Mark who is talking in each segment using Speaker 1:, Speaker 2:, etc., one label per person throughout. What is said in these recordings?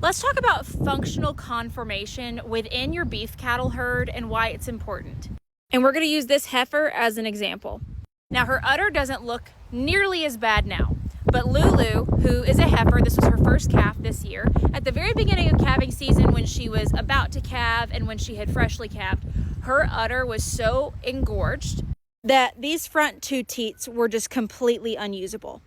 Speaker 1: Let's talk about functional conformation within your beef cattle herd and why it's important. And we're going to use this heifer as an example. Now, her udder doesn't look nearly as bad now, but Lulu, who is a heifer, this was her first calf this year, at the very beginning of calving season when she was about to calve and when she had freshly calved, her udder was so engorged that these front two teats were just completely unusable.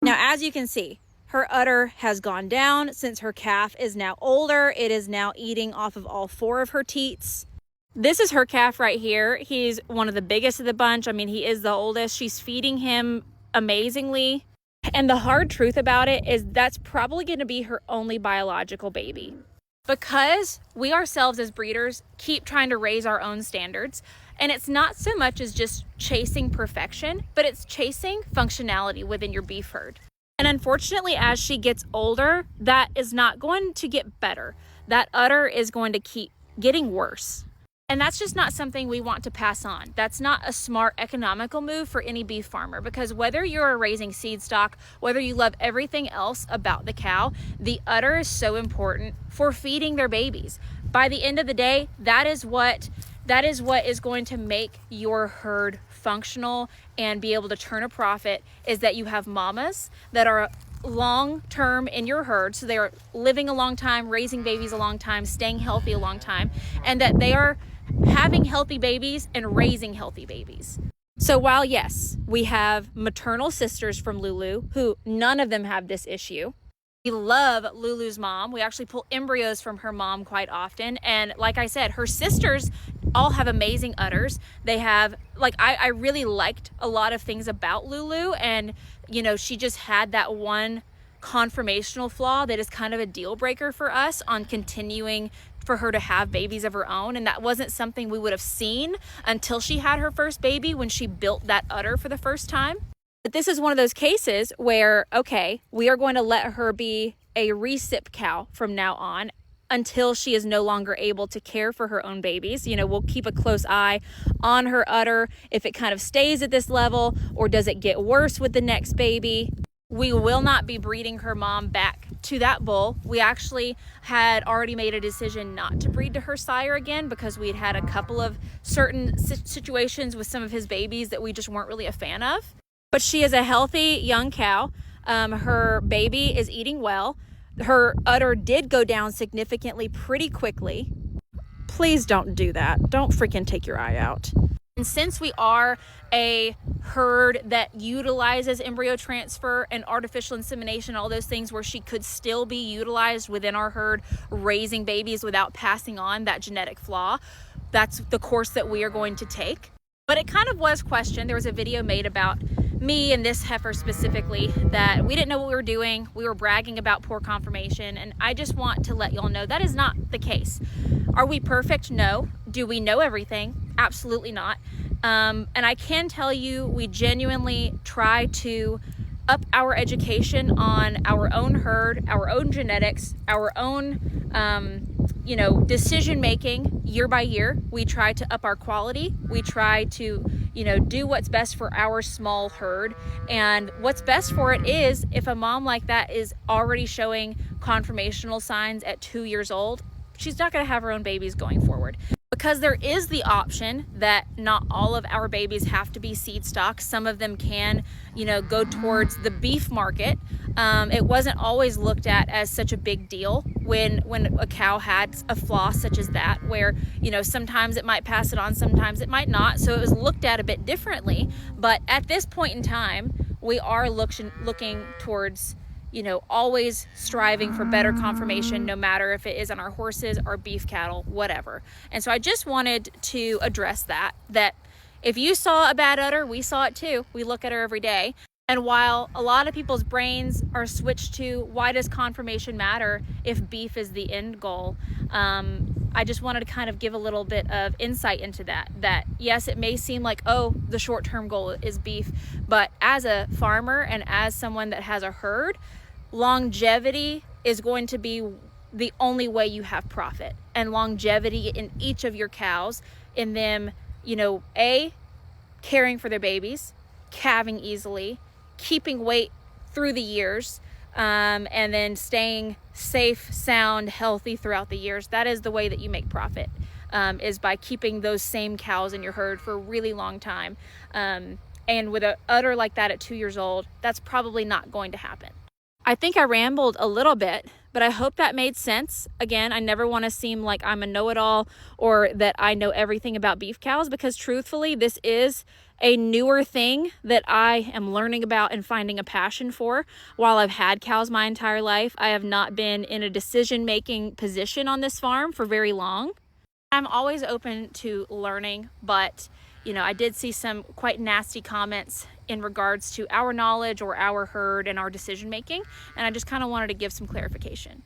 Speaker 1: Now, as you can see, her udder has gone down since her calf is now older. It is now eating off of all four of her teats. This is her calf right here. He's one of the biggest of the bunch. I mean, he is the oldest. She's feeding him amazingly. And the hard truth about it is that's probably going to be her only biological baby. Because we ourselves as breeders keep trying to raise our own standards, and it's not so much as just chasing perfection, but it's chasing functionality within your beef herd. And unfortunately, as she gets older, that is not going to get better. That udder is going to keep getting worse. And that's just not something we want to pass on. That's not a smart economical move for any beef farmer, because whether you're raising seed stock, whether you love everything else about the cow, the udder is so important for feeding their babies. By the end of the day, that is what is going to make your herd functional and be able to turn a profit, is that you have mamas that are long-term in your herd, so they are living a long time, raising babies a long time, staying healthy a long time, and that they are having healthy babies and raising healthy babies. So while yes, we have maternal sisters from Lulu who none of them have this issue. We love Lulu's mom. We actually pull embryos from her mom quite often. And like I said, her sisters all have amazing udders. They have, like, I really liked a lot of things about Lulu, and you know, she just had that one conformational flaw that is kind of a deal breaker for us on continuing for her to have babies of her own. And that wasn't something we would have seen until she had her first baby, when she built that udder for the first time. But this is one of those cases where, okay, we are going to let her be a recip cow from now on until she is no longer able to care for her own babies. You know, we'll keep a close eye on her udder, if it kind of stays at this level or does it get worse with the next baby. We will not be breeding her mom back to that bull. We actually had already made a decision not to breed to her sire again, because we had had a couple of certain situations with some of his babies that we just weren't really a fan of. But she is a healthy young cow. Her baby is eating well. Her udder did go down significantly pretty quickly. Please don't do that. Don't freaking take your eye out. And since we are a herd that utilizes embryo transfer and artificial insemination, all those things where she could still be utilized within our herd, raising babies without passing on that genetic flaw, that's the course that we are going to take. But it kind of was questioned. There was a video made about me and this heifer specifically, that we didn't know what we were doing. We were bragging about poor conformation, and I just want to let y'all know that is not the case. Are we perfect? No. Do we know everything? Absolutely not. And I can tell you, we genuinely try to up our education on our own herd, our own genetics, our own decision making year by year. We try to up our quality. We try to do what's best for our small herd. And what's best for it is, if a mom like that is already showing conformational signs at 2 years old, she's not going to have her own babies going forward. Because there is the option that not all of our babies have to be seed stock. Some of them can, go towards the beef market. It wasn't always looked at as such a big deal when a cow had a flaw such as that, where, sometimes it might pass it on, sometimes it might not. So it was looked at a bit differently. But at this point in time, we are looking towards always striving for better conformation, no matter if it is on our horses, our beef cattle, whatever. And so I just wanted to address that if you saw a bad udder, we saw it too. We look at her every day. And while a lot of people's brains are switched to, why does conformation matter if beef is the end goal? I just wanted to kind of give a little bit of insight into that yes, it may seem like, oh, the short-term goal is beef, but as a farmer and as someone that has a herd, longevity is going to be the only way you have profit. And longevity in each of your cows, in them, caring for their babies, calving easily, keeping weight through the years, and then staying safe, sound, healthy throughout the years. That is the way that you make profit, is by keeping those same cows in your herd for a really long time. And with an udder like that at 2 years old, that's probably not going to happen. I think I rambled a little bit, but I hope that made sense. Again, I never want to seem like I'm a know-it-all or that I know everything about beef cows, because truthfully, this is a newer thing that I am learning about and finding a passion for. While I've had cows my entire life, I have not been in a decision-making position on this farm for very long. I'm always open to learning, but I did see some quite nasty comments in regards to our knowledge or our herd and our decision making, and I just kind of wanted to give some clarification.